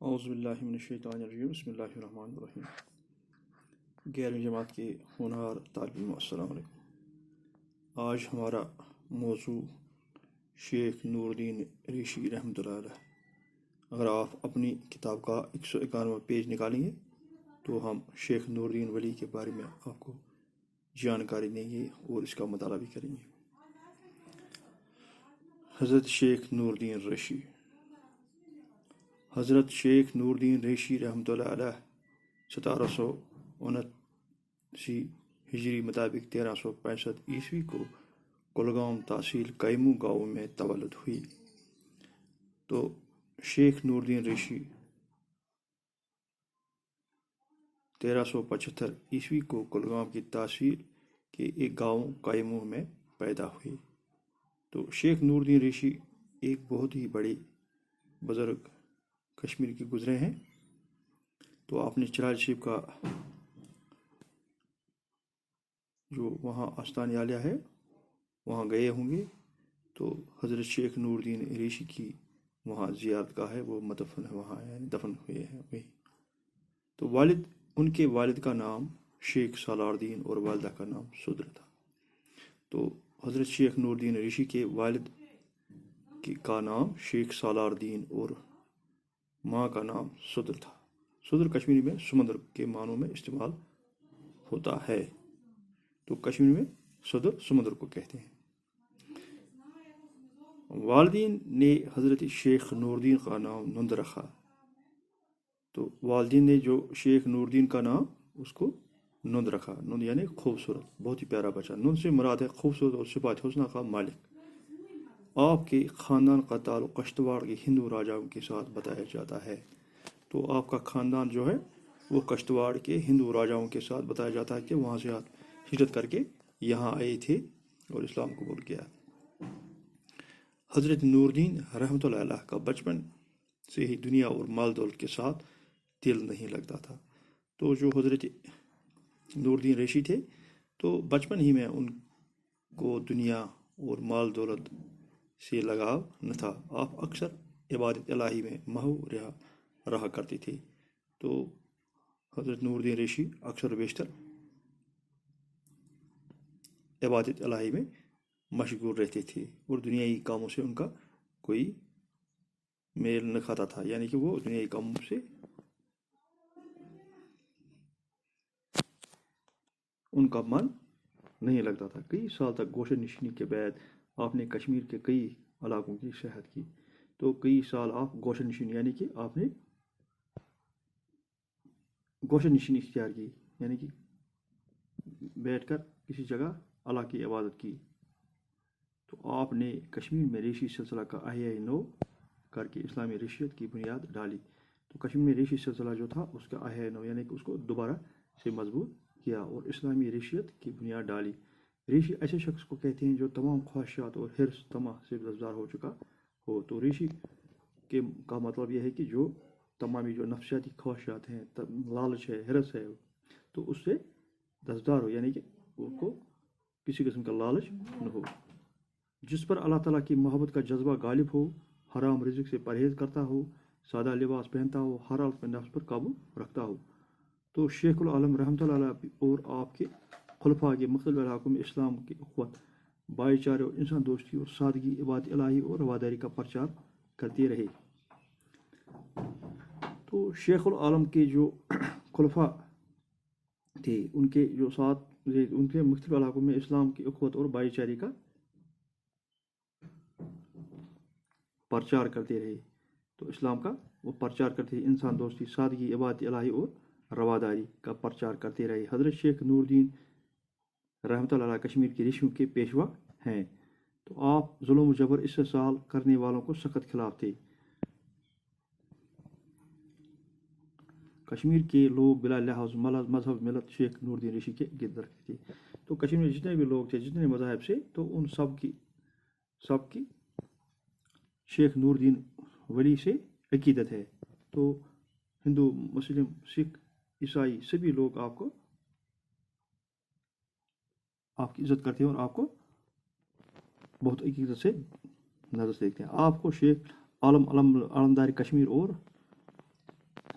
اعوذ باللہ من الشیطان الرجیم بسم اللہ الرحمن الرحیم۔ گیارہویں جماعت کے ہونہار طالب علموں السلام علیکم۔ آج ہمارا موضوع شیخ نور الدین ریشی رحمۃ اللہ علیہ۔ اگر آپ اپنی کتاب کا 191 پیج نکالیں گے تو ہم شیخ نور الدین ولی کے بارے میں آپ کو جانکاری دیں گے اور اس کا مطالعہ بھی کریں گے۔ حضرت شیخ نور الدین ریشی۔ حضرت شیخ نور الدین ریشی رحمۃ اللہ علیہ 1779 ہجری مطابق 1365 عیسوی کو کلگام تحصیل کیمو گاؤں میں تولد ہوئی۔ تو شیخ نور الدین ریشی 1375 عیسوی کو کلگام کی تحصیل کے ایک گاؤں کیمو میں پیدا ہوئی۔ تو شیخ نور الدین ریشی ایک بہت ہی بڑے بزرگ کشمیر کے گزرے ہیں۔ تو آپ نے چراغ شریف کا جو وہاں آستان عالیہ ہے وہاں گئے ہوں گے، تو حضرت شیخ نور الدین ریشی کی وہاں زیارت گاہ ہے، وہ مدفن ہے وہاں، یعنی دفن ہوئے ہیں وہی۔ تو ان کے والد کا نام شیخ سالار الدین اور والدہ کا نام سدر تھا۔ تو حضرت شیخ نور الدین ریشی کے والد کا نام شیخ سالار الدین اور ماں کا نام سدر تھا۔ سدر کشمیری میں سمندر کے معنوں میں استعمال ہوتا ہے، تو کشمیری میں سدر سمندر کو کہتے ہیں۔ والدین نے حضرت شیخ نور الدین کا نام نند رکھا۔ تو والدین نے جو شیخ نور الدین کا نام اس کو نند رکھا۔ نند یعنی خوبصورت، بہت ہی پیارا بچہ۔ نند سے مراد ہے خوبصورت اور صفات حسنہ کا مالک۔ آپ کے خاندان کا تعلق کشتواڑ کے ہندو راجاؤں کے ساتھ بتایا جاتا ہے۔ تو آپ کا خاندان جو ہے وہ کشتواڑ کے ہندو راجاؤں کے ساتھ بتایا جاتا ہے کہ وہاں سے آپ ہجرت کر کے یہاں آئے تھے اور اسلام قبول کیا۔ حضرت نور الدین رحمۃ اللہ علیہ کا بچپن سے ہی دنیا اور مال دولت کے ساتھ دل نہیں لگتا تھا۔ تو جو حضرت نور الدین ریشی تھے تو بچپن ہی میں ان کو دنیا اور مال دولت سے لگاؤ نہ تھا۔ آپ اکثر عبادت الہی میں مہو رہا کرتے تھے۔ تو حضرت نور الدین ریشی اکثر بیشتر عبادت الہی میں مشغول رہتے تھے اور دنیائی کاموں سے ان کا کوئی میل نہ کھاتا تھا، یعنی کہ وہ دنیائی کاموں سے ان کا من نہیں لگتا تھا۔ کئی سال تک گوشہ نشینی کے بعد آپ نے کشمیر کے کئی علاقوں کی سیاحت کی۔ تو کئی سال آپ گوشہ نشینی یعنی کہ آپ نے گوشہ نشینی اختیار کی، یعنی کہ بیٹھ کر کسی جگہ اللہ کی عبادت کی۔ تو آپ نے کشمیر میں ریشی سلسلہ کا احیاء نو کر کے اسلامی ریشیت کی بنیاد ڈالی۔ تو کشمیر میں ریشی سلسلہ جو تھا اس کا احیاء نو یعنی کہ اس کو دوبارہ سے مضبوط کیا اور اسلامی ریشیت کی بنیاد ڈالی۔ ریشی ایسے شخص کو کہتے ہیں جو تمام خواہشات اور حرص طمع سے دستار ہو چکا ہو۔ تو ریشی کا مطلب یہ ہے کہ جو تمامی جو نفسیاتی خواہشات ہیں، لالچ ہے، حرص ہے، تو اس سے دستار ہو، یعنی کہ اس کو کسی قسم کا لالچ نہ ہو۔ جس پر اللہ تعالیٰ کی محبت کا جذبہ غالب ہو، حرام رزق سے پرہیز کرتا ہو، سادہ لباس پہنتا ہو، ہر حالت میں نفس پر قابو رکھتا ہو۔ تو شیخ العالم رحمۃ اللہ علیہ اور آپ کے خلفاء کے مختلف علاقوں میں اسلام کی اخوت، بھائی چارے اور انسان دوستی اور سادگی، عبادت الہی اور رواداری کا پرچار کرتے رہے۔ تو شیخ العالم کے جو خلفاء تھے ان کے جو ساتھ ان کے مختلف علاقوں میں اسلام کی اخوت اور بھائی چارے کا پرچار کرتے رہے۔ تو اسلام کا وہ پرچار کرتے رہے، انسان دوستی، سادگی، عبادت الہی اور رواداری کا پرچار کرتے رہے۔ حضرت شیخ نور الدین رحمۃ اللہ علیہ کشمیر کے ریشیوں کے پیشوا ہیں۔ تو آپ ظلم و جبر استحصال کرنے والوں کو سخت خلاف تھے۔ کشمیر کے لوگ بلا لحاظ مذہب ملت شیخ نور الدین ریشی کے گرد رکھتے تھے۔ تو کشمیر میں جتنے بھی لوگ تھے، جتنے مذاہب سے، تو ان سب کی شیخ نور الدین ولی سے عقیدت ہے۔ تو ہندو، مسلم، سکھ، عیسائی سبھی لوگ آپ کی عزت کرتے ہیں اور آپ کو بہت عقیدت سے نظر سے دیکھتے ہیں۔ آپ کو شیخ عالم علمدار کشمیر اور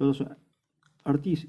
1438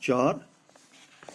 4